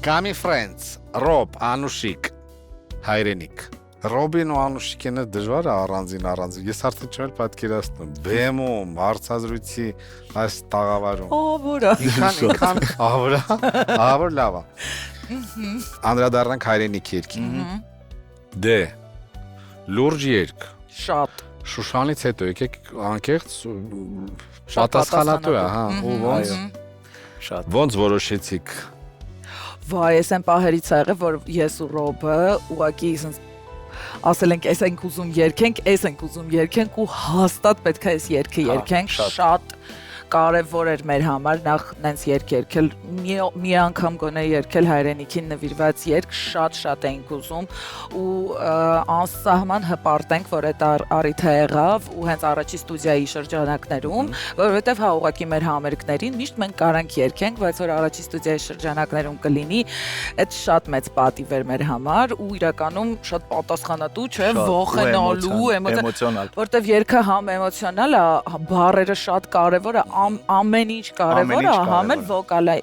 Կամի Ֆրենց, Ռոբ, Անուշիկ, հայրենիք։ Ռոբին ու Անուշիկինը դժվար է առանձին, ես արդեն չեմ պատկերացնում, բեմում, հարցազրույցի այս տաղավարում։ Որա։ Ինքան, ահավոր լավ է։ Անդրադառնանք հայրենիք երկին։ Դե, լուրջ երկ։ Շատ։ Շուշանից հետո եկեք անկեղծ պատասխանատու է, հա, ու ոնց։ Շատ։ Ոնց որոշեցիք։ Վայ, ես այն պահերից ա եղել, որ ես ու Ռոբը ուղղակի ասել ենք, այս ենք ուզում երկենք ու հաստատ պետք է այս երգը երկենք, շատ կարևոր էր մեր համար նախ նենց երգ երկել, մի անգամ գոնե երկել հայրենիքին նվիրված երգ, շատ էինք ուզում ու անսահման հպարտ ենք, որ այդ առիթը եղավ ու հենց առաջի ստուդիայի շրջանակներում, որովհետև հա ուղղակի մեր համերգներին միշտ մենք կարանք երկենք, բայց որ առաջի ստուդիայի շրջանակներում կլինի, այդ շատ մեծ պատիվ էր մեր համար ու իրականում շատ պատասխանատու չէ, ողենալու, էմոցիոնալ, որտեվ երգը համ էմոցիոնալ է, բառերը շատ կարևոր է, ամեն ինչ կարևոր է, համ էլ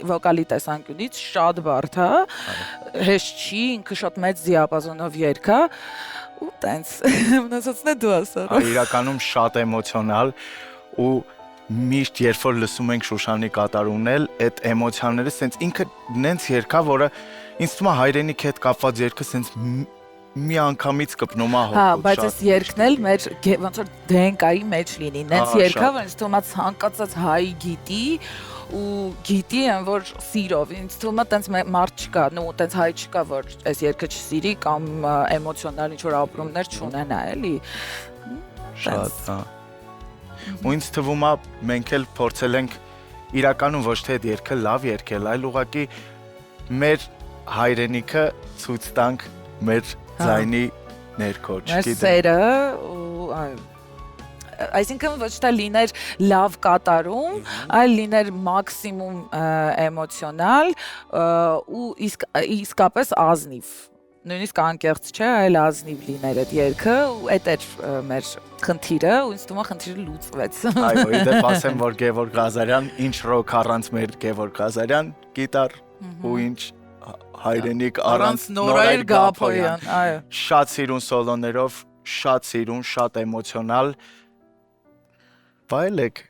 վոկալի տեսանկյունից շատ բարդ է, հեշտ չի, ինքը շատ մեծ դիապազոնով երգ է, ու տենց մնացածն է դու ասար։ Իրականում շատ էմոցիոնալ ու միշտ երբ որ լսում ենք Շուշանի կատարումն էլ, այդ էմոցիաները սենց ինքը նենց երգ է, որը ինձ թվում է հայրենիքի հետ կապված երգը սենց մի անգամից կպնում է հոգուց։ Հա, բայց այս երգն էլ մեր ոնց որ DNK-ի մեջ լինի, նենց երգ է, որ ինձ թվում է ցանկացած հայ գիտի ու գիտի են որ սիրով, ինձ թվում է տենց մարդ չկա, նո տենց հայ չկա, որ այս երգը չսիրի կամ էմոցիոնալ ինչ որ ապրումներ չունենա, էլի։ Շատ, հա։ Ու ինձ թվում է մենք էլ փորձել ենք իրականում ոչ թե այդ երգը լավ երգել, այլ ուղղակի մեր հայրենիքը ցույց տանք մեր ձայնի ներքո, չգիտեմ։ Մեր սերը ու այսինքն ոչ թե լիներ լավ կատարում, այլ լիներ մաքսիմում էմոցիոնալ ու իսկապես ազնիվ։ Նույնիսկ անկեղծ չէ, այլ ազնիվ լիներ այդ երգը ու այդ էր մեր խնդիրը ու ինձ թվում է խնդիրը լուծվեց։ Այո, իդեպ ասեմ, որ Գևորգ Ղազարյան, ինչ ռոք առանց մեր Գևորգ Ղազարյան, գիտար ու ինչ հայրենիք առանց Նորայր Գափոյան, այո։ Շատ սիրուն սոլոներով, շատ սիրուն, շատ էմոցիոնալ։ Վայելեք։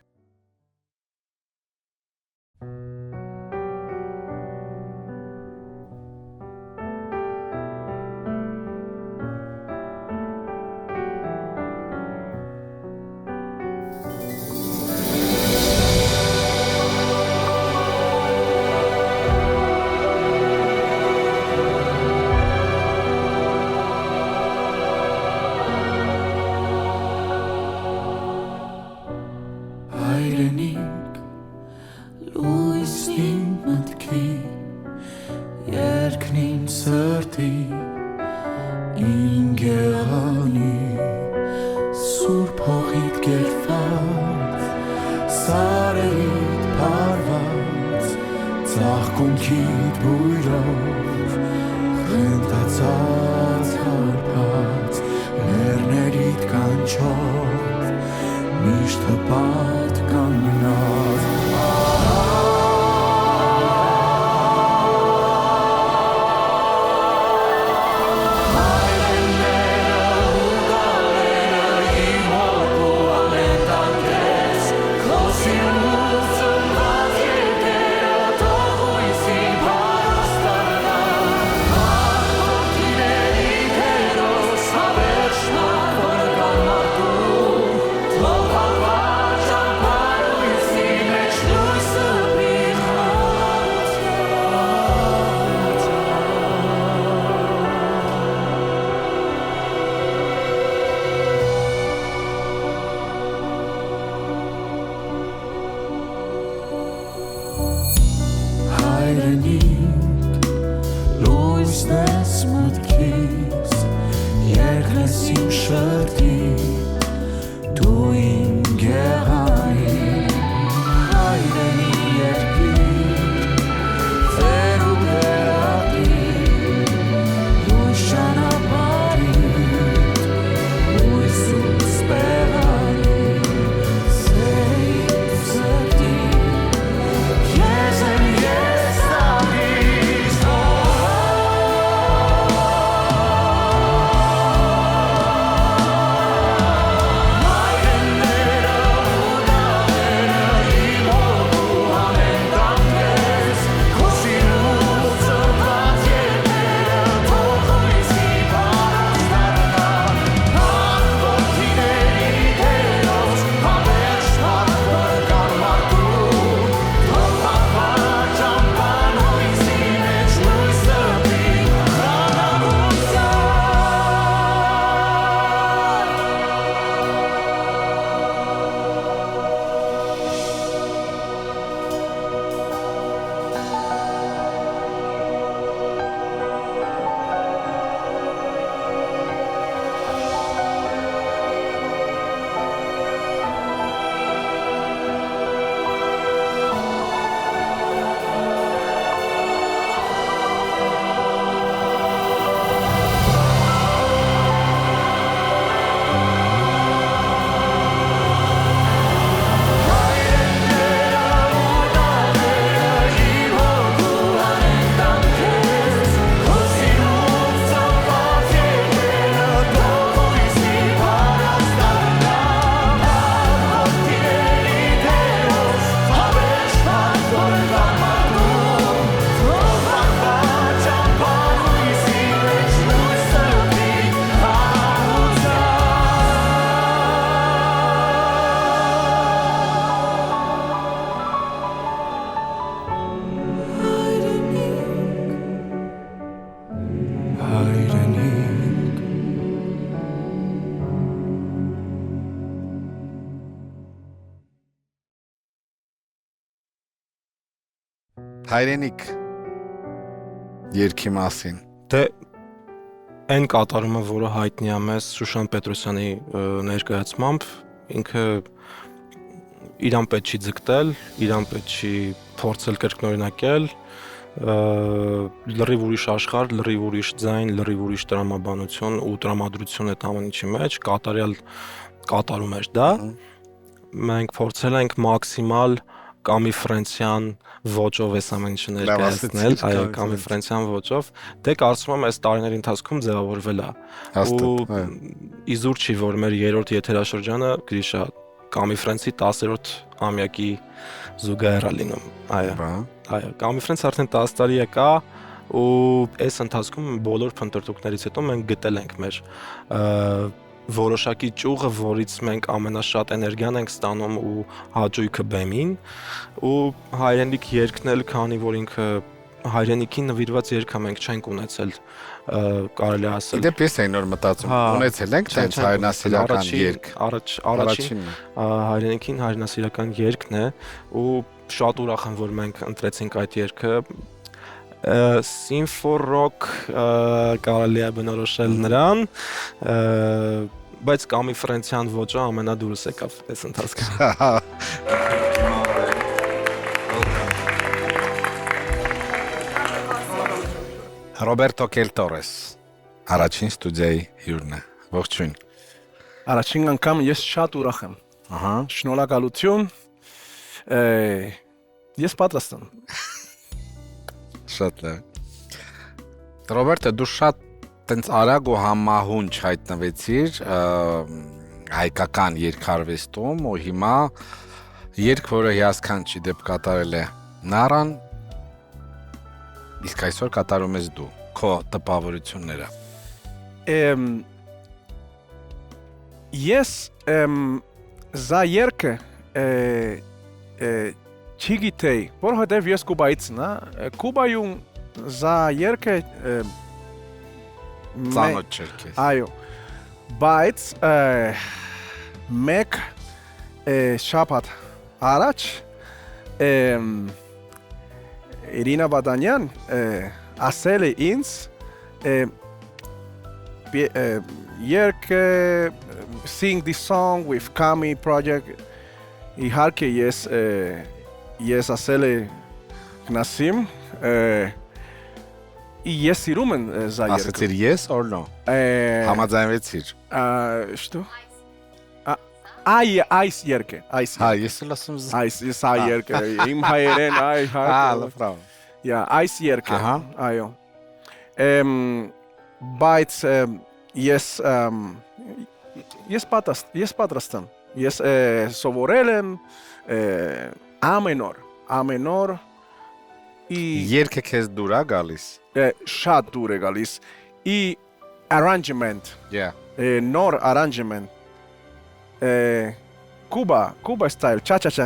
հայրենիք Հայրենիք երկի մասին։ Դե այն կատարումը, որը հայտնի է մեզ Շուշան Պետրոսյանի ներկայացմամբ, ինքը իրան պետք չի ձգտել, իրան պետք չի փորձել կրկնօրինակել, լրիվ ուրիշ աշխարհ, լրիվ ուրիշ ձայն, լրիվ ուրիշ տրամաբանություն ու տրամադրություն այդ ամեն ինչի մեջ կատարյալ կատարում էր դա։ Մենք փորձել ենք մաքսիմալ Կամի Ֆրանսյան ոճով այս ամեն ինչը ներկայացնել, այո, Կամի Ֆրանսյան ոճով, դե կարծում եմ այս տարիների ընթացքում ձևավորվել է։ Ու իզուր չի, որ մեր երրորդ եթերաշրջանը Գրիշա Կամի Ֆրանսի 10-րդ ամյակի զուգահեռ է լինում։ Այո։ Այո, Կամի Ֆրանսը արդեն 10 տարի է կա ու այս ընթացքում բոլոր փնտրտուքներից հետո մենք գտել ենք մեր որոշակի ճյուղը, որից մենք ամենաշատ էներգիան ենք ստանում ու հաճույքը բեմին ու հայրենիք երգն էլ, քանի որ ինքը հայրենիքին նվիրված երգը մենք չենք ունեցել, կարելի է ասել։ Դե պես այն նոր մտածում ունեցել ենք տենց հայրենասիրական երգ։ Առաջին հայրենիքին հայրենասիրական երգն է ու շատ ուրախ եմ, որ մենք ընտրեցինք այդ երգը։ Սիմֆոր ռոք կարելի է բնորոշել նրան, բայց Կամի Ֆրանսյան ոճը ամենադուրս եկավ այս ընթացքում։ Ռոբերտո Կելտորես, առաջին ստուդիայի հյուրն է։ Ողջույն։ Առաջին անգամ ես շատ ուրախ եմ։ Ահա։ Շնորհակալություն։ Ես պատրաստ եմ։ Շատ լավ։ Ռոբերտը դու շատ տենց արագ ու համահունչ հայտնվեցիր հայկական երգարվեստում ու հիմա երգ, որը հիասքանչի դեպ կատարել է Նարան, իսկ այսօր կատարում ես դու քո տպավորությունները։ Ես զա երգը չգիտեի, որովհետև ես Կուբայից եմ, Կուբայում զա երգը Ծանոթ չէր քեզ։ Այո, բայց մեկ շաբաթ առաջ Իրինա Բադանյան ասել է ինձ երգը sing this song with Kami project իհարկե ես ասել է գնասիմ Ես սիրում եմ զա երգը։ Ասեցիր yes or no։ Համաձայնվեցիր։ Что? Այս երգը, այս։ Հա, ես էլ ասում եմ։ Այս երգը, իմ հայերեն, Հա, լավ, բրավո։ Yeah, այս երգը, այո։ Բայց ես պատրաստ եմ։ Ես սովորել եմ ամեն օր Երգը քեզ դուր է գալիս։ Շատ դուր է գալիս։ Arrangement։ Yeah։ Նոր arrangement։ Cuba style, cha-cha-cha.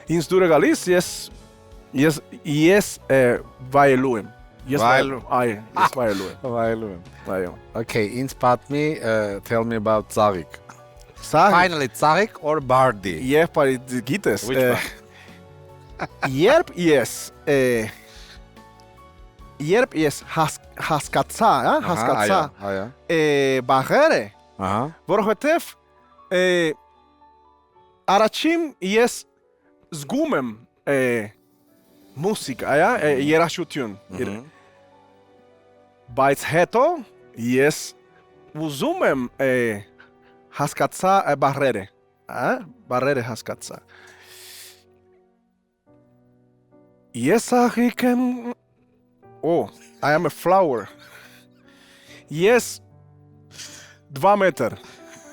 Ինձ դուր է գալիս, ես վայելու եմ։ Ես վայելու եմ։ Այո։ Okay, ինձ պատմի, tell me about Ծաղիկ։ Սա Finally, Ծաղիկ or Bardi։ Եվ բարի գիտես, երբ ես հասկացա բաղերը, որովհետև առաջին ես զգում եմ մուսիկա, երաժշտություն, բայց հետո ես ուզում եմ հասկացա բառերը հասկացա։ Ես աղիք եմ, I am a flower. Ես 2 մետր,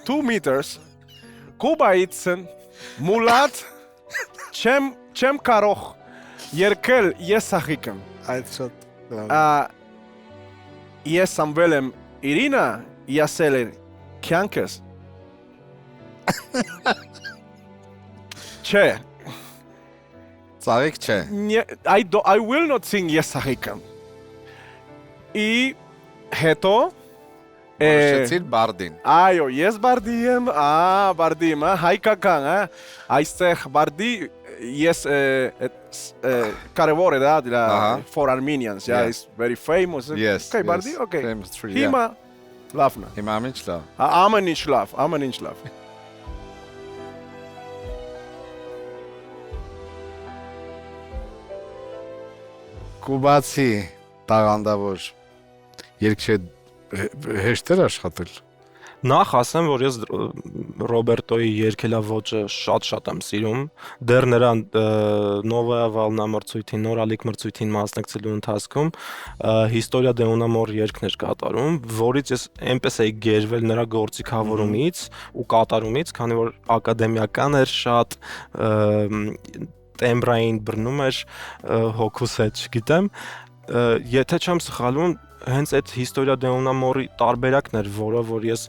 2 meters, Կուբայից մուլատ չեմ կարող երկել ես աղիք եմ։ Այդ շատ Ես ամվել եմ Իրինա, ասել է կյանքս Չէ, Ծաղիկ չէ։ I will not sing ես աղիքը։ Ի հետո Որոշեցիր բարդին։ այո, ես բարդի եմ, բարդի եմ, հայկական, այստեղ բարդի yes, կարևոր է դա դրա for Armenians, yeah, it's very famous. Yes. Okay, բարդի, okay։ Famous tree, yeah. Հիմա լավն է։ Հիմա ամեն ինչ լավ։ Ամեն ինչ լավ, ամեն ինչ լավ։ Կուբացի տաղանդավոր երգչի հեշտ էր աշխատել։ Նախ ասեմ, որ ես Ռոբերտոյի երգելա ոճը շատ եմ սիրում։ Դեռ նրա Նովայա Վալնա մրցույթին, նորալիք մրցույթին մասնակցելու ընթացքում Հիստորիա դե un amor երգն էր կատարում, որից ես այնպես էի գերվել նրա գործիքավորումից ու կատարումից, քանի որ ակադեմիական էր, շատ տեմբրային բռնում էր հոգուս հետ, չգիտեմ։ Եթե չեմ սխալվում, հենց այդ Հիստորիա դե un amor-ի տարբերակն էր, որ ես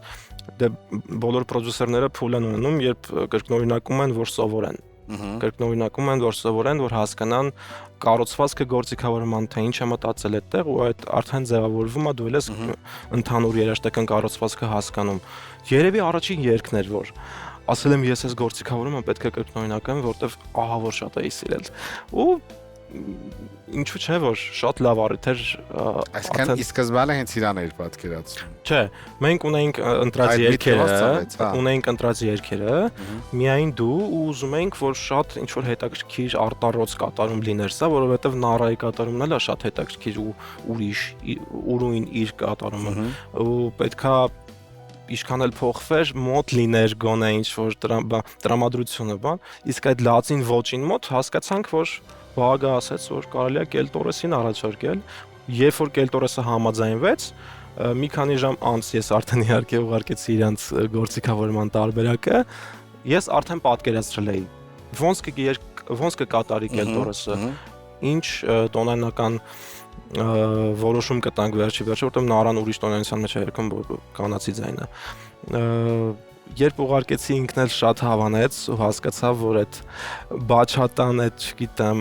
բոլոր պրոդյուսերները փուլ են ունենում, երբ կրկնօրինակում են, որ սովորեն։ Կրկնօրինակում են, որ սովորեն, որ հասկանան կառուցվածքը գործիքավորման, թե ինչ է մտածել այդտեղ, ու այդ արդեն ձևավորվում է, դու ես ընդհանուր երաժշտական կառուցվածքը հասկանում։ Երևի առաջին երգն էր, որ ասել եմ ես այս գործիքավորումը պետք է կրկնօրինակեմ, որտեվ ահա որ շատ էի սիրել։ Ու ինչու՞ չէ, որ շատ լավ առիթ էր։ Այսքան ի սկզբանե հենց իրան էր պատկերացնում։ Չէ, մենք ունեինք ընտրած երգերը, միայն դու ու ուզում էինք, որ շատ ինչ որ հետաքրքիր արտառոց կատարում լիներ սա, որովհետև Նարայի կատարումն էլ է շատ հետաքրքիր ու ուրիշ, ուրույն իր կատարումը, ու պետքա ինչքան էլ փոխվեր, մոտ լիներ գոնե ինչ որ տրամադրությունը, բան, իսկ այդ լացին ոճին մոտ հասկացանք, որ Վագը ասաց, որ կարելի է Կելտորեսին առաջարկել, երբ որ Կելտորեսը համաձայնվեց, մի քանի ժամ անց ես արդեն իհարկե ուղարկեցի իրանց գործիքավորման տարբերակը, ես արդեն պատկերացրել էի ոնց կկատարի Կելտորեսը, ինչ տոնայնական որոշում կտանք վերջի, որտեղ Նարան ուրիշ տոնայնության մեջ է երգում կանացի ձայնը։ Երբ ուղարկեցի ինքն էլ շատ հավանեց ու հասկացավ, որ այդ բաչատան, այդ չգիտեմ,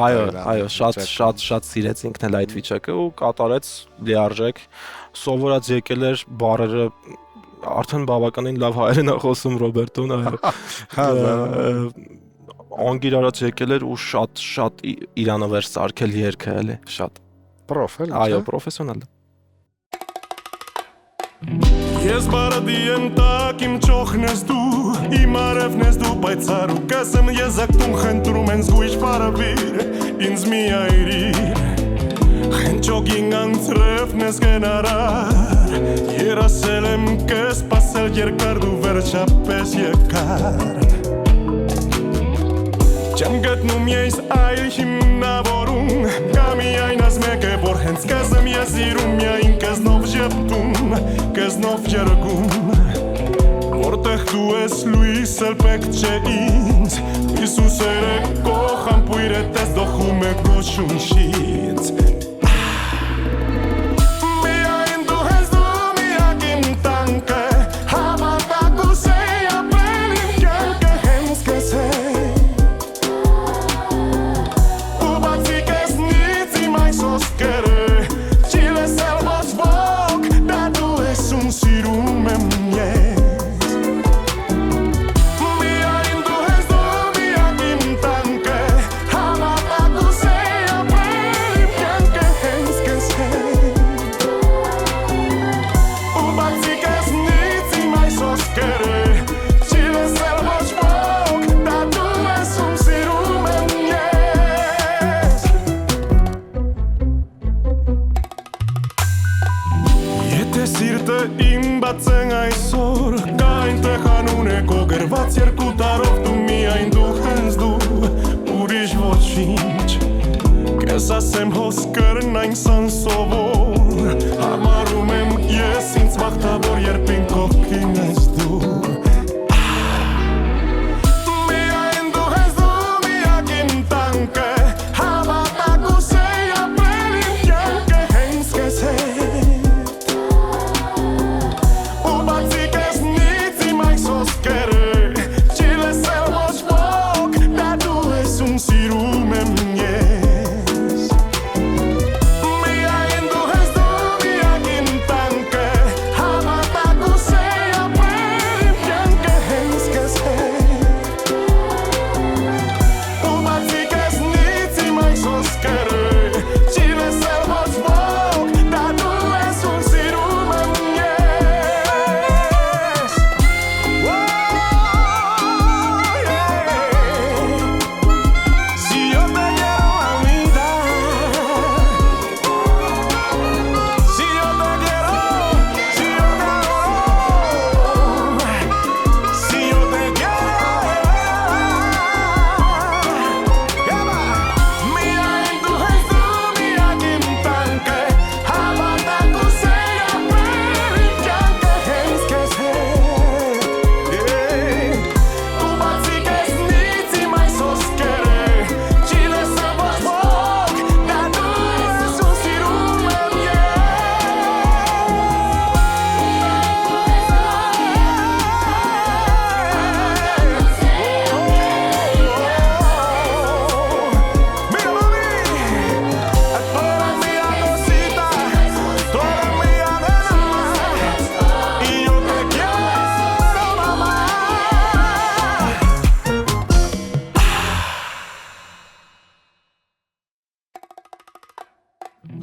այո, շատ սիրեց ինքն էլ այդ վիճակը ու կատարեց լիարժեք, սովորած եկել էր բառերը արդեն բավականին լավ հայերեն է խոսում Ռոբերտոն, այո։ Անգիր արած եկել էր ու շատ իրանով էր սարքել երգը, էլի, շատ։ Պրոֆ, էլի։ Այո, պրոֆեսիոնալ։ Ես բարդի եմ տակ իմ ճոխն ես դու, իմ արևն ես դու պայծար ու կասեմ ես ակտում խնդրում են զգույշ պարավիր, ինձ մի այրիր, խենչոգին անցրևն ես գենարար, երասել եմ կես պասել երկար դու վերջապես եկար, չեմ գտնում ես այլ հիմնավորում, կա միայն ազ մեկ է, որ հենց կասեմ ես իրում միայն կզնով ժեպտում, կզնով ջրգում, որտեղ դու ես լույս էլ պեք չէ ինձ, Իսուս երեկո խամպույր է տես դոխում է գոշունշից, միայն դու հենց դու միակ իմ տանկը, հավատակ ուսեի ապրել իմ կյանքը հենց կես է, բացեն այսօր, կա այնտեղ անուն է կոգրված երկու տարով դու միայն դու հենց դու, ուրիշ ոչինչ, կես ասեմ հոս կրնայն սանսովոր, համարում եմ ես ինձ մաղթավոր երբին կողքին ես դու, միայն դու հենց դու միակ իմ տանկը, հավատակ ուսեի ապրել իմ կյանքը հենց կես է,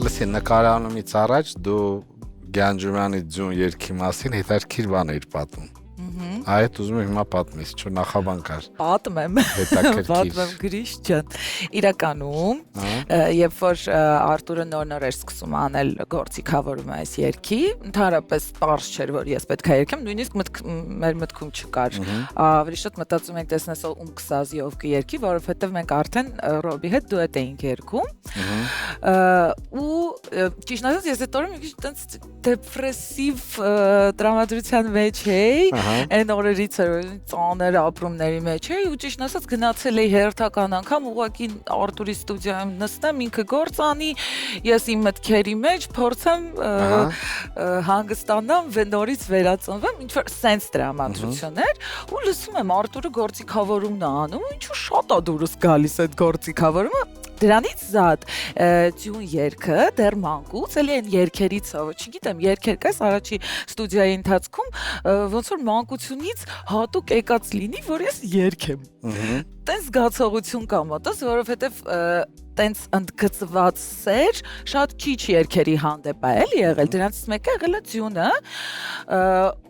Լսի, նկարանումից առաջ դու Գյանջումյանի ձյուն երգի մասին հետաքրքիր բան էիր պատմում։ Այդ ուզում եմ հիմա պատմես, չէ՞ նախաբան կար։ Պատմեմ Հետաքրքիր։ Գրիշ ջան։ Իրականում, երբ որ Արտուրը նոր էր սկսում անել գործիքավորումը այս երգի, ընդհանրապես պարզ չէր, որ ես պետք է երգեմ, նույնիսկ մեր մտքում չկար։ Ավելի շատ մտածում ենք տեսնես ում կսազիով կերգի, որովհետև մենք արդեն Ռոբի հետ դուետ էինք երգում։ Ու ճիշտ ասած ես այդ օրը մի քիչ տենց դեպրեսիվ տրամադրության մեջ էի, այն օրերից էր ծանր ապրումների մեջ էի ու ճիշտ ասած գնացել էի հերթական անգամ ուղղակի Արտուրի ստուդիայում նստեմ, ինքը գործ անի, ես իմ մտքերի մեջ փորձեմ հանգստանամ, նորից վերածնվեմ, ինչ որ սենց տրամադրություն էր ու լսում եմ Արտուրը գործիքավորումն է անում, ինչու շատ է դուրս գալիս այդ գործիքավորումը։ Դրանից զատ ձյուն երգը դեռ մանկուց էլի այն երգերից, չգիտեմ, երգեր կես առաջի ստուդիայի ընթացքում ոնց որ մանկությունից հատուկ եկած լինի, որ ես երգեմ։ Տենց զգացողություն կա մոտս, որովհետև տենց ընդգծված սեր շատ քիչ երգերի հանդեպ է էլի եղել, դրանից մեկը եղել է ձյունը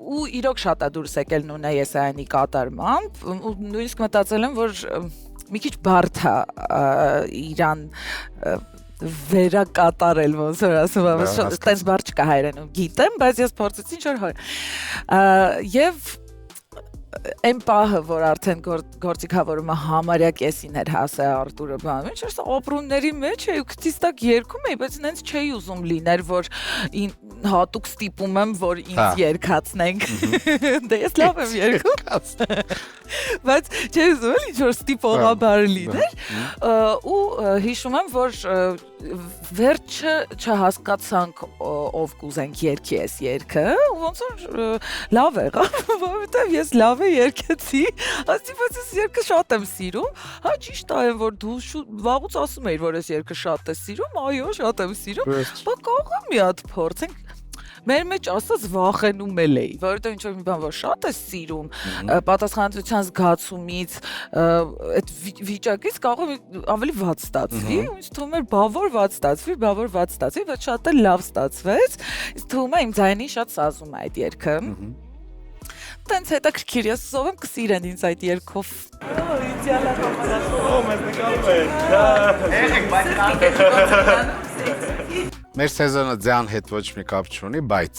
ու իրոք շատ է դուրս եկել Նունե Եսայանի կատարմամբ ու նույնիսկ մտածել եմ, որ մի քիչ բարդ է իրան վերակատարել, ոնց որ ասում եմ, այդպես բառ չկա հայերենում, գիտեմ, բայց ես փորձեցի ինչ-որ եւ այն պահը, որ արդեն գործիքավորումը համարյա կեսին էր հասել Արտուրը բանում, ինչ որ ապրումների մեջ էի ու քթից տակ երգում էի, բայց նենց չէի ուզում լիներ, որ հատուկ ստիպում եմ, որ ինձ երգացնենք։ Դե ես լավ եմ երգում։ Բայց չէի ուզում էլ ինչ որ ստիպողաբար լիներ ու հիշում եմ, որ վերջը չհասկացանք ով կուզենք երգի այս երգը, ոնց որ լավ եղավ, որովհետև ես լավ երգեցի, ասի բայց ես երգը շատ եմ սիրում, հա ճիշտ է, որ դու վաղուց ասում էիր, որ ես երգը շատ ես սիրում, այո, շատ եմ սիրում, բա կարող եմ մի հատ փորձենք։ Մեր մեջ ասած վախենում էլ էի, որովհետև ինչ-որ մի բան, որ շատ ես սիրում, պատասխանատվության զգացումից, այդ վիճակից կարող է ավելի վատ ստացվի, ու ինձ թվում էր բա որ վատ ստացվի, բայց շատ էլ լավ ստացվեց, ինձ թվում է իմ ձայնին շատ սազում է այդ երգը։ Տենց հետաքրքիր, ես ով եմ կսիրեն ինձ այդ երգով։ Մեր սեզոնը ձյան հետ ոչ մի կապ չունի, բայց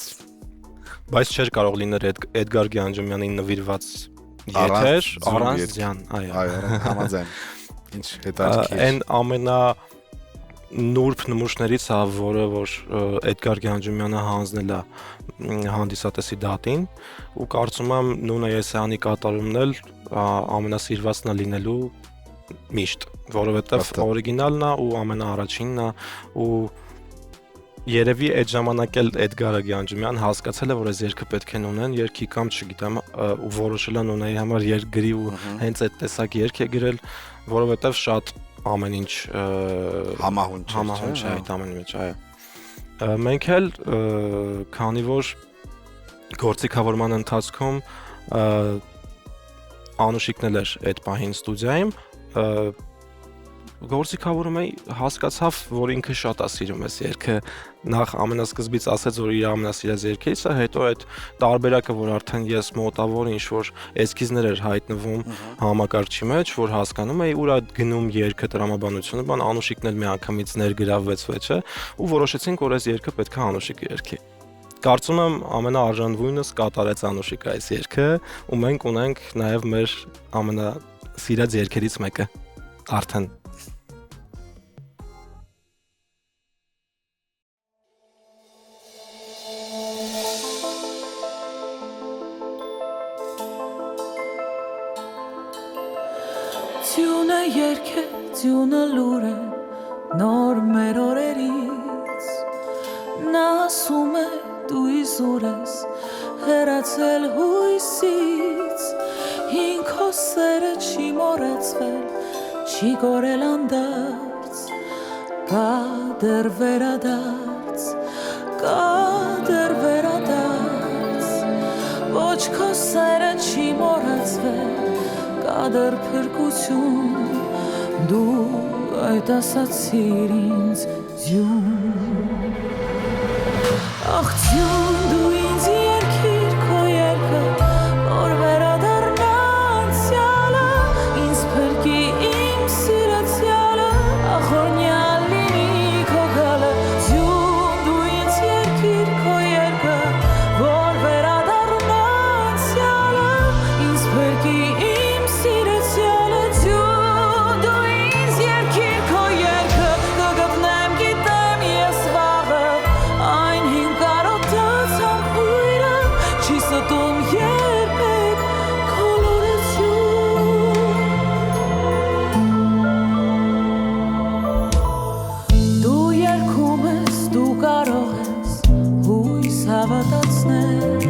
չէր կարող լինել Էդգար Գյանջումյանի նվիրված եթեր առանց ձյան, այո, համաձայն։ Ինչ հետաքրքիր։ Այն ամենա նուրբ նմուշներից է, որը որ Էդգար Գյանջումյանը հանձնել է հանդիսատեսի դատին ու կարծում եմ Նունե Եսայանի կատարումն էլ ամենասիրվածն է լինելու միշտ, որովհետև օրիգինալն է ու ամենաառաջինն է ու երևի այդ ժամանակ էլ Էդգարը Գյանջումյան հասկացել է, որ այս երգը պետք է Նունեն երգի կամ չգիտեմ ու որոշել է Նունեի համար երգ գրի ու հենց այդ տեսակ երգ է գրել, որովհետև շատ ամեն ինչ համահունչ է այդ ամենի մեջ, այո։ Մենք էլ քանի որ գործիքավորման ընթացքում Անուշիկն էլ էր այդ պահին ստուդիայում, գործիքավորում էի, հասկացավ, որ ինքը շատ է սիրում այս երգը, նախ ամենասկզբից ասեց, որ իր ամենասիրած երգերից է, հետո այդ տարբերակը, որ արդեն ես մոտավոր ինչ-որ էսքիզներ էր հայտնվում համակարգչի մեջ, որ հասկանում էի, ուր է գնում երգը տրամաբանությունը, բան Անուշիկն էլ մի անգամից ներգրավվեց վեճը ու որոշեցինք, որ այս երգը պետք է Անուշիկը երգի։ Կարծում եմ ամենաարժանվույնս կատարեց Անուշիկը այս երգը ու մենք ունենք նաև մեր ամենասիրած երգերից մեկը արդեն Ձյունը երգ է, ձյունը լուր է, նոր մեր օրերից, նա ասում է դու իզուր ես, հեռացել հույսից, հին քո սերը չի մոռացվել, չի կորել անդարձ, կա դեռ վերադարձ, կա դեռ վերադարձ, ոչ քո սերը չի մոռացվել, կա դեռ փրկություն, դու այդ ասացիր ինձ Ach, du ինձ երկիր քո երկը, որ վերադառնանցյալը, ինձ փրկի իմ սիրեցյալը, ախորնյալ լինի քո գալը, դու ինձ երկիր քո երկը, որ վերադառնանցյալը, ինձ փրկի իմ սիրեցյալը, դու ինձ երկիր քո երկը, կգտնեմ գիտեմ ես վաղը, այն հին կարոտած համբույրը, չի ստում երբեք քո լորություն։ Դու երգում ես, դու կարող ես հույս հավատացնել,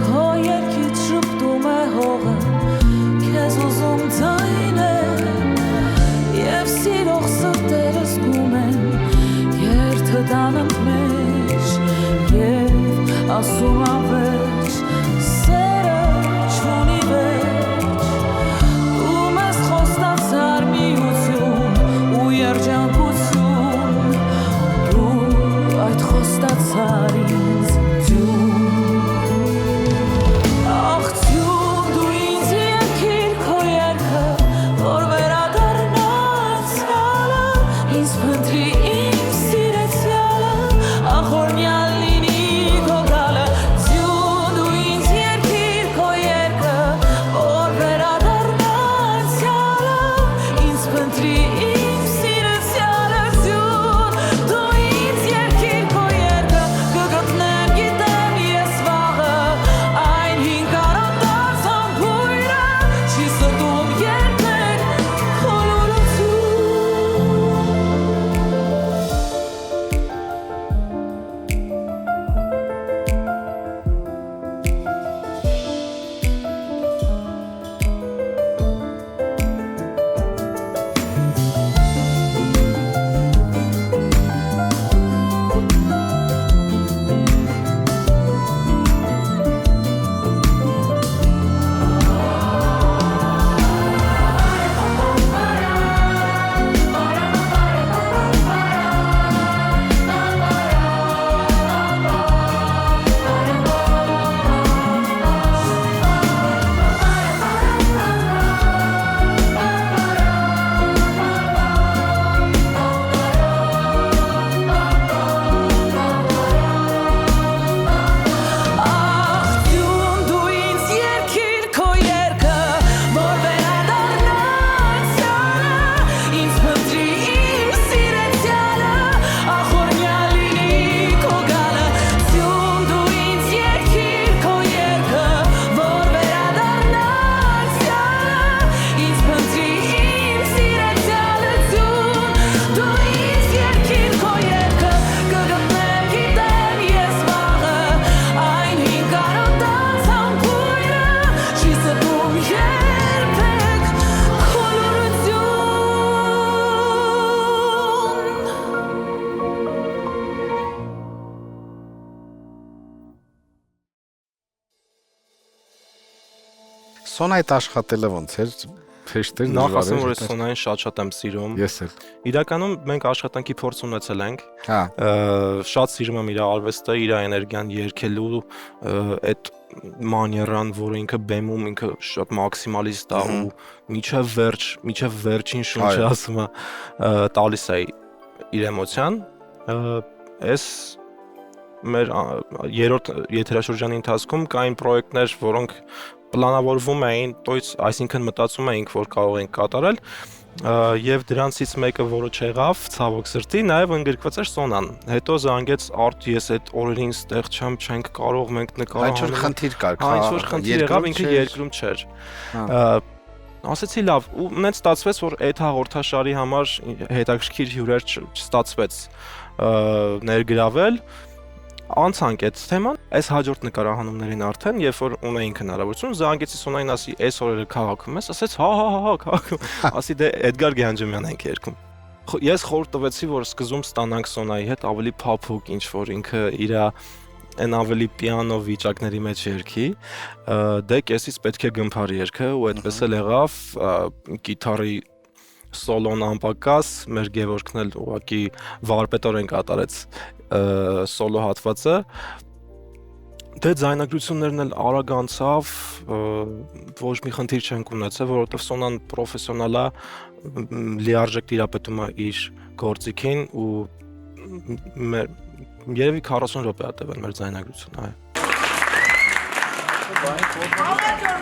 քո երգից շփտում է հողը, քեզ ուզում ձայնել, և սիրող սրտերը զգում են երթը տանըտ մեջ, և ասում ավերջ, սերը չունի վերջ, ու մեզ խոստացար միություն ու երջանկություն, դու այդ խոստացար ինձ ձյուն։ Ախ, դու ինձ երկիր քո երկը, որ վերադառնանցյալը, ինձ փնտրի իմ սիրեցյալը, ախորնյալ լինի քո գալը, դու ինձ երկիր քո երկը, որ վերադառնանցյալը, ինձ փնտրի իմ սիրեցյալը, դու ինձ երկիր քո երկը, կգտնեմ գիտեմ ես վաղը, այն հին կարոտած համբույրը, չի ստում երբեք քո Սոնայդ աշխատելը ոնց էր, փեշտեր Նախ ասեմ, որ ես Սոնային շատ եմ սիրում։ Ես էլ։ Իրականում մենք աշխատանքի փորձ ունեցել ենք։ Հա, Շատ սիրում եմ իր արվեստը, իր էներգիան երգելու, այդ մանիերան, որը ինքը բեմում ինքը շատ մաքսիմալիստ է ու միջև վերջին շունչը ասում է տալիս է իր էմոցիան։ Այս մեր երրորդ եթերաշրջանի ընթացքում կային պրոյեկտներ, որոնք պլանավորվում էին, այսինքն մտածում էինք, որ կարող ենք կատարել, եւ դրանցից մեկը, որը չեղավ, ցավոք սրտի, նաեւ ընդգրկված էր Սոնան։ Հետո զանգեց Արդ, ես այդ օրերին ստեղ չեմ, չենք կարող մենք նկարահանել։ ինչ-որ խնդիր կար, ինչ-որ խնդիր եղավ, ինքը երկրում չէր։ Ասեցի լավ, ու նենց ստացվեց, որ այդ հաղորդաշարի համար հետաքրքիր հյուրեր չստացվեց ներգրավել։ Անցանք այդ թեման, այս հաջորդ նկարահանումներին արդեն, երբ որ ունեինք հնարավորություն, զանգեցի Սոնային, ասի, այս օրերը քաղաքում ես, ասեց, հա, քաղաքում, ասի, դե Էդգար Գյանջեմյան ենք երգում։ Ես խորհուրդ տվեցի, որ սկզբում ստանանք Սոնայի հետ ավելի փափուկ, ինչ որ ինքը իր այն ավելի պիանո վիճակների մեջ երգի, դե կեսից պետք է գմփար երգը, ու այդպես էլ եղավ, գիտարի սոլոն անպակաս, մեր Գևորգն էլ ուղղակի վարպետորեն կատարեց սոլո հատվածը։ Դե ձայնագրություններն էլ արագ անցավ, ոչ մի խնդիր չենք ունեցել, որովհետև Սոնան պրոֆեսիոնալ է, լիարժեք տիրապետում է իր գործիքին ու երևի 40 րոպե է տևել մեր ձայնագրությունը, այո։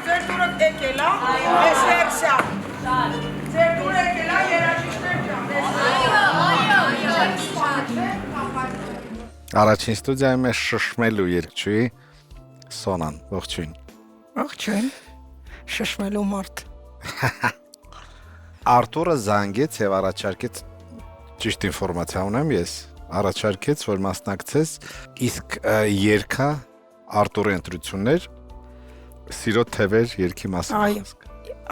Ձեր դուրը եկել է, այս վերսիա։ Ձեր դուրը եկել է, երաժիշտներ ջան։ Առաջին ստուդիայում է շշմելու երգչուհի Սոնան, ողջույն։ Ողջույն, շշմելու մարդ։ Արտուրը զանգեց եւ առաջարկեց, ճիշտ ինֆորմացիա ունեմ ես, առաջարկեց, որ մասնակցես, իսկ երգա Արտուրի ընտրություններ սիրո թևեր երգի մասին։ Այո,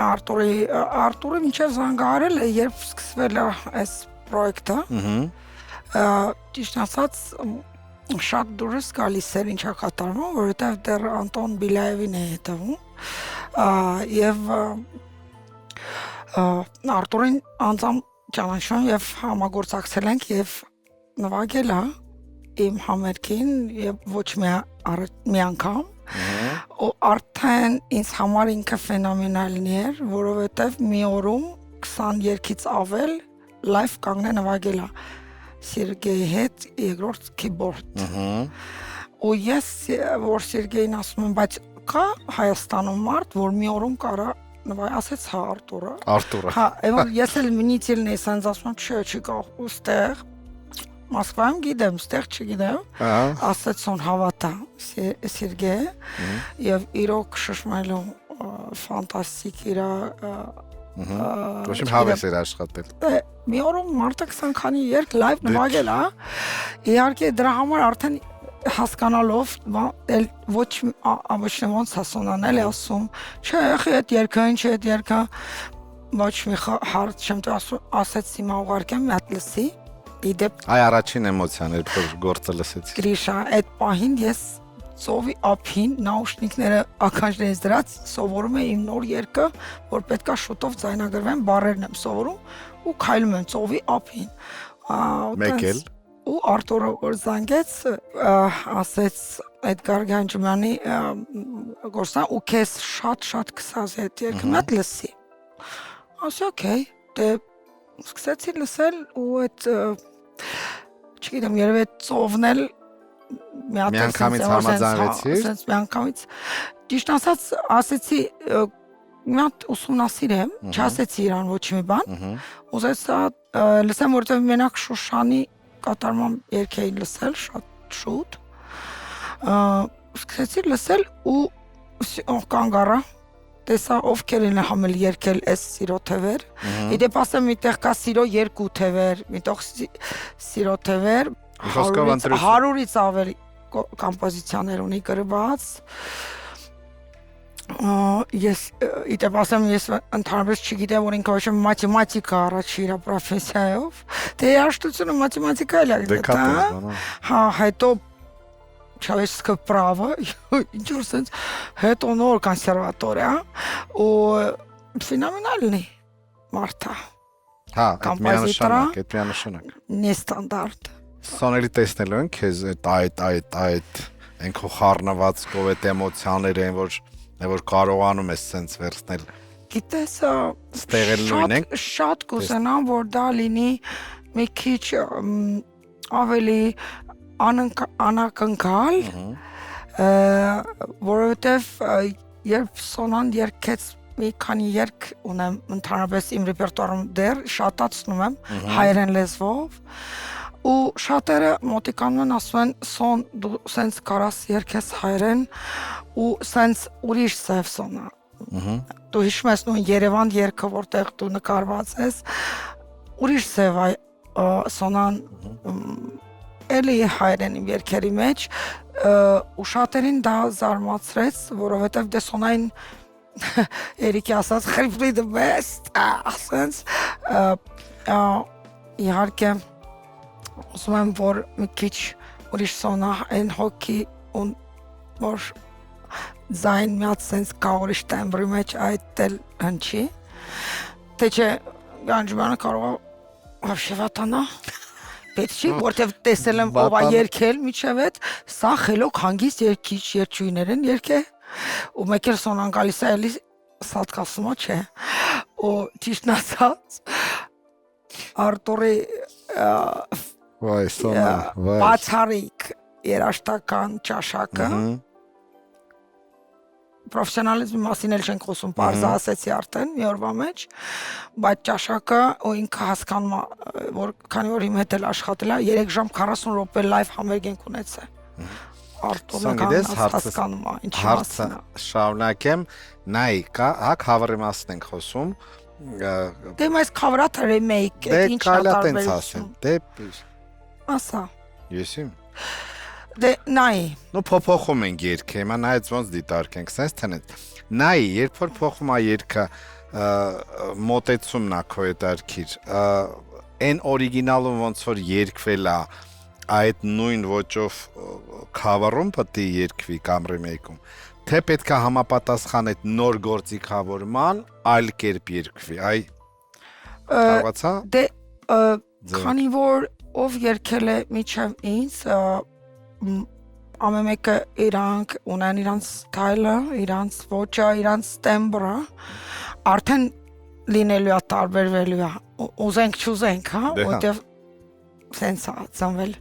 Արտուրը մինչև զանգահարել է, երբ սկսվել է այս պրոյեկտը, ճիշտ ասած, շատ դուրս գալիս էր ինչա կատարվում, որովհետև դեռ Անտոն Բիլաևին է հետևում, եւ Արտուրին անձամբ ճանաչում եւ համագործակցել ենք եւ նվագել է իմ համերգին եւ ոչ մի անգամ ու արդեն ինձ համար ինքը ֆենոմենալն էր, որովհետեւ մի օրում 20 երգից ավել լայվ կանգնե նվագել է Սերգեյի հետ երկրորդ keyboard։ Ու ես որ Սերգեյին ասում եմ, բայց կա Հայաստանում մարդ, որ մի օրում կարա նվագի, ասեց հա Արտուրը։ Հա, ես էլ մինիցիլն էի սենց ասում եմ, չի կա ուստեղ Մոսկվայում գիտեմ, ստեղ չգիտեմ, ասեց он հավատա Սերգեյ եւ իրոք շշմելու ֆանտաստիկ իրա Ոչ իմ հավես էր աշխատել։ Մի օրում մարդը 20 քանի երգ լայվ նվագել է, իհարկե դրա համար արդեն հասկանալով ոչ ոնց Սոնան էլ է ասում, չէ, այդ երգը ինչ է, այդ երգը ոչ մի հարց չեմ ասեց հիմա ուղարկեմ մի հատ լսի, իդեպ Այ առաջին էմոցիան էր, որ գործը լսեցի։ Գրիշա, այդ պահին ես ծովի ափին նաուշնիկները ականջներից դրած սովորում եմ իմ նոր երգը, որ պետքա շուտով ձայնագրվեն, բառերն եմ սովորում ու քայլում եմ ծովի ափին։ Մեկ էլ ու Արտուրը որ զանգեց, ասեց Էդգար Գանջումյանի գործան ու քեզ շատ կսած այդ երգը մատ լսի։ Ասա օքեյ, դե սկսեցի լսել ու այդ չգիտեմ, երևի այդ ծովն էլ միանգամից համաձայնվեցի։ Միանգամից ճիշտ ասած ասեցի մի հատ ուսումնասիրեմ, չասեցի իրան ոչ մի բան, ուզեցա լսեմ, որովհետև մենակ Շուշանի կատարման երգ էի լսել շատ շուտ, սկսեցի լսել ու կանգ առա, տեսա ովքեր են համել երգել այս սիրո թևեր, իդեպ ասեմ միտեղ կա սիրո երկու թևեր, միտեղ սիրո թևեր, 100-ից ավել կոմպոզիցիաներ ունի գրված, ես իդեպ ասեմ ես ընդհանրապես չգիտեմ որ ինքը ոչ մաթեմատիկա առաջի իր պրոֆեսիայով, դե երաժշտությունը մաթեմատիկա էլ է, հա, հետո Չավեսկը պրավը, ինչ որ սենց, հետո նոր կոնսերվատորիա, ու ֆենոմենալն է մարդը, հա, այդ միանշանակ, նեստանդարդ։ Սոների տեսնելու են քեզ այդ ենքո խառնվածքով այդ էմոցիաներ են, որ կարողանում ես սենց վերցնել։ Գիտես, ստեղել նույն ենք։ Շատ կուզենամ, որ դա լինի մի քիչ ավելի անակնկալ, որովհետև երբ Սոնան երգեց մի քանի երգ ունեմ ընդհանրապես իմ ռեպերտուարում դեռ շատացնում եմ հայերեն լեզվով ու շատերը մոտիկանում են ասում են Սոն դու սենց կարաս երգես հայերեն ու սենց ուրիշ սև Սոնա դու հիշում ես նույն Երևան երգը որտեղ դու նկարված ես ուրիշ սև Սոնան էլի հայերեն իմ երգերի մեջ ու շատերին դա զարմացրեց որովհետև դե Սոնային Երիկի ասած խրիպլի the best ասենց իհարկե ուզում եմ որ մի քիչ ուրիշ Սոնա այն հոգի ու որ ձայն միած սենց կա ուրիշ տեմբրի մեջ այդ էլ հնչի թե չէ Գանջմանը կարող է вообще վատանա։ Պետք չի, որտեվ տեսել եմ ով է երգել միջև այդ, սա խելոք հանգիստ երգիչ երգչուհիներ են երգե, ու մեկ էլ Սոնան գալիս է էլի սատկասումա չէ, ու ճիշտն ասած, Արտուրի Վայ, Սոնա, վայ։ բացառիկ երաժշտական ճաշակը, պրոֆեսիոնալիզմի մասին էլ չենք խոսում, պարզա ասեցի արդեն մի օրվա մեջ, բայց ճաշակը ու ինքը հասկանում է, որ քանի որ իմ հետ էլ աշխատել է 3 ժամ 40 րոպե լայվ համերգենք ունեցել։ Արտուրը հասկանում է, ինչի Հարցը մասին է։ շարունակեմ, նայ, հակ հավերի մասին ենք խոսում։ Դե մեզ քավրաթը remake, Դե ինչ կարելի է տենց ասեմ։ Դե ասա։ եսիմ։ Դե նայ, Նո փոփոխում ենք երգը, հիմա նայած ոնց դիտարկենք, sense տենց։ Նայ, երբ որ փոխում է երգը, մոտեցումն է քո հետարքիր, այն օրիգինալում ոնց որ երգվել է, այդ նույն ոճով cover-ում պետք է երգվի կամ remake-ում, թե պետք է համապատասխան այդ նոր գործիքավորման, այլ կերպ երգվի, այ կարողացա։ դե քանի որ ով երգել է միջև ինձ, ամեն մեկը իրանք ունեն իրանց style-ը, իրանց ոճը, իրանց տեմբրը, արդեն լինելու է տարբերվելու է, ուզենք չուզենք, հա, որտեվ սենց է ծնվել։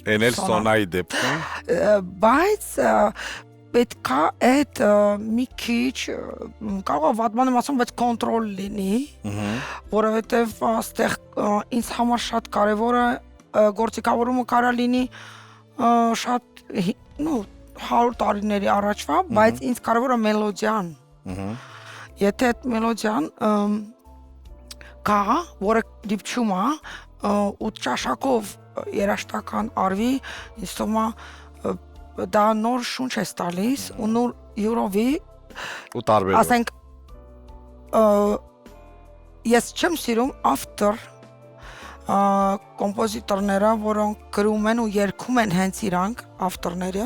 Էն էլ Սոնայի դեպքում։ Բայց պետք է այդ մի քիչ կարող է վատ բան եմ ասում, բայց կոնտրոլ լինի, որովհետև այստեղ ինձ համար շատ կարևորը գործիքավորումը կարա լինի շատ 100 տարիների առաջվա, բայց ինձ կարևորը մելոդիան։ Եթե այդ մելոդիան կա, որը դիպչում է ու ճաշակով երաժշտական արվի, ինձ թվում է դա նոր շունչ է տալիս ու նոր յուրովի ու տարբերում։ ասենք ես չեմ սիրում after կոմպոզիտորները, որոնք գրում են ու երգում են հենց իրանք ավտորները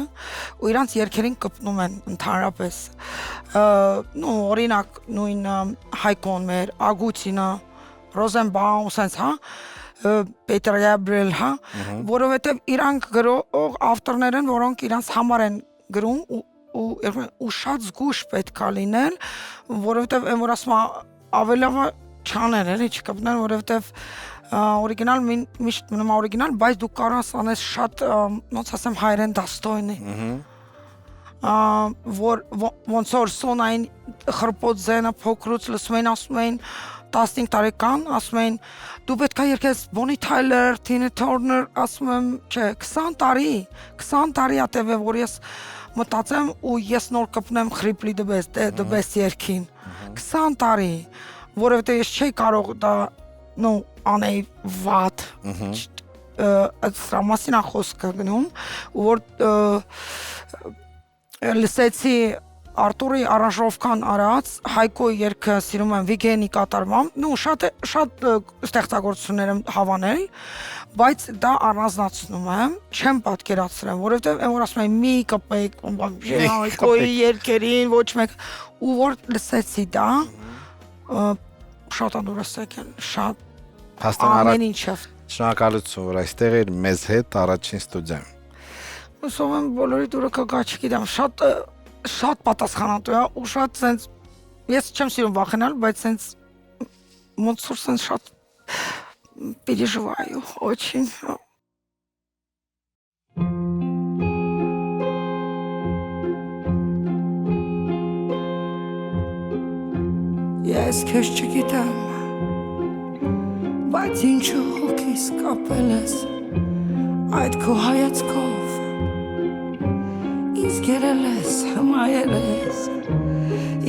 ու իրանք երգերին կպնում են ընդհանրապես օրինակ նույն Հայկոն մեր, Ագուտինը, Ռոզենբաում, սենց, հա, Պետր Գաբրիել, հա, որովհետև իրանք գրող ավտորներ են, որոնք իրանք համար են գրում ու շատ զգուշ պետք է լինել, որովհետև այն որ ասում ավելի լավ չանել, էլի չկպնել, որովհետև օրիգինալ միշտ մնում օրիգինալ, բայց դու կարող ես անես շատ, ոնց ասեմ, հայերեն դաստոյնի, որ ոնց որ Սոնային խրպոտ զենը փոքրուց լսում էին, ասում էին 15 տարեկան, ասում էին դու պետք է երգես Bonnie Tyler, Tina Turner, ասում եմ, չէ, 20 տարի ատև է, որ ես մտածեմ ու ես նոր կպնեմ Խրիպլի the best երգին, 20 տարի, որովհետև ես չէի կարող դա անեի վատ, սրա մասին է խոսքը գնում, որ լսեցի Արտուրի արանժովկան արած, Հայկոյի երգը սիրում եմ Վիգենի կատարմամբ, շատ ստեղծագործություններ եմ հավանել, բայց դա առանձնացնում եմ, չեմ պատկերացրել, որովհետև այն որ ասում եմ մի կպեք, Հայկոյի երգերին, ոչ մեկ, ու որ լսեցի դա, շատ անդուրս եկել, շատ ամեն ինչով։ Շնորհակալություն, որ այստեղ էր մեզ հետ առաջին ստուդիայում։ Հուսով եմ բոլորի դուրը կգա, չգիտեմ, շատ պատասխանատու է ու շատ սենց, ես չեմ սիրում վախենալ, բայց սենց ոնց որ սենց շատ переживаю очень. Ես քեզ չգիտեմ, բայց ինչու հոգիս կապել ես այդ քո հայացքով, ինձ գերել ես, հմայել ես,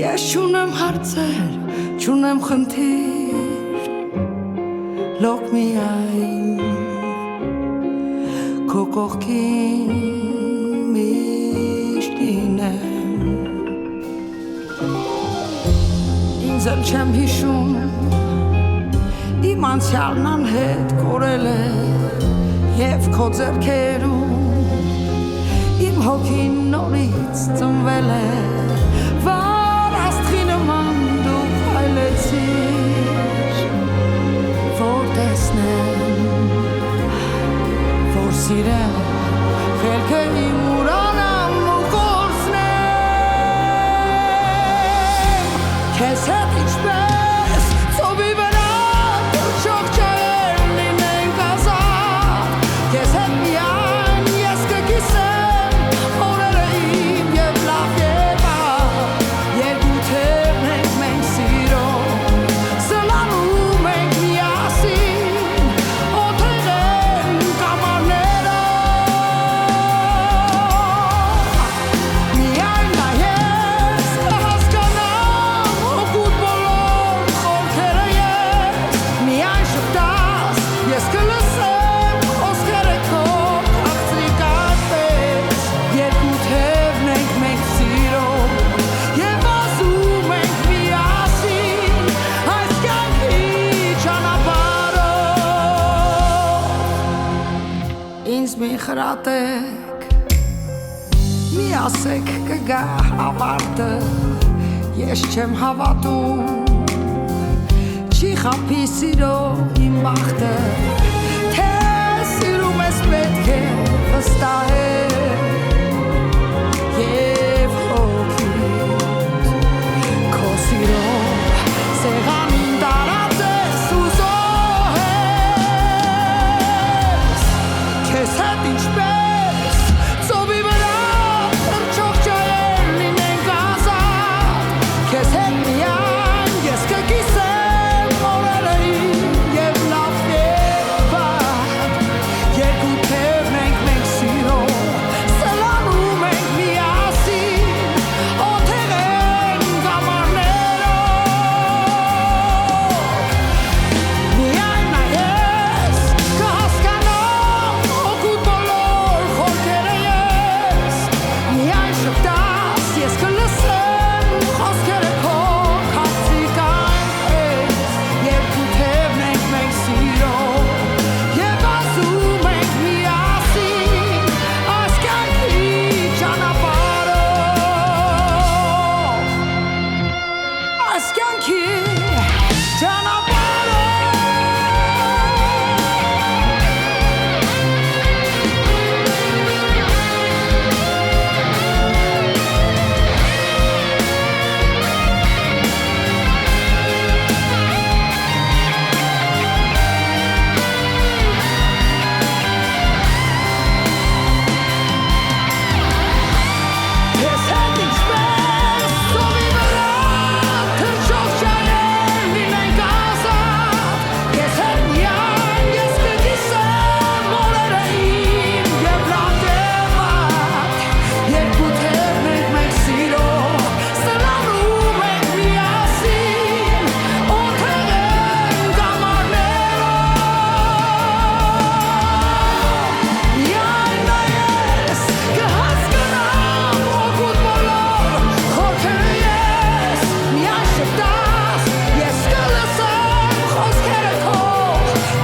ես չունեմ հարցեր, չունեմ խնդիր, լոք միայն քո կողքին միշտ լինեմ, ինձ էլ չեմ հիշում, իմ անցյալն անհետ կորել է և քո ձեռքերում իմ հոգին նորից ծնվել է, վար աստղի նման դու փայլեցիր, մի խրատեք Մի ասեք կգա ավարտը Ես չեմ հավատում Չի խապի սիրո իմ բախտը Թե սիրում ես պետք է վստահել Եվ հոգիդ Քո սիրո սեղանին տարածես ու զոհես Քեզ հետ ինչպես ծովի վրա թռչող ջրեր լինենք ազատ Քեզ հետ միայն ես կկիսեմ օրերը և լավ և վատ Երկու թևն ենք մենք սիրո սլանում ենք միասին օթեղեն գամարներով Միայն նայես կհասկանամ օգուտ բոլոր խորքերը ես Միայն շպտաս ես կլսեմ խոսքերը քո քաղցիկ այնպես Երկու թևն ենք մենք սիրո և ասում ենք միասին այս կյանքի ճանապարհով Այս կյանքի ճանապարհով Ես հետ ինչպես ծովի վրա թռչող ջրեր լինենք ազատ Ես հետ միայն ես կկիսեմ օրերը իմ և լավ և վատ Երկու թևն ենք մենք սիրո սլանում ենք միասին օթեղեն գամարներով Միայն նայես կհասկանամ օգուտ բոլոր խորքերը ես Միայն շպտաս ես կլսեմ խոսքերը քո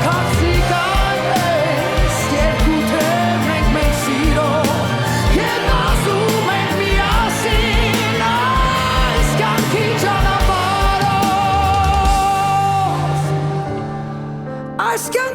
քաղցիկ այնպես Երկու թևն ենք մենք սիրո և ասում ենք միասին այս կյանքի ճանապարհով Այս կյանքի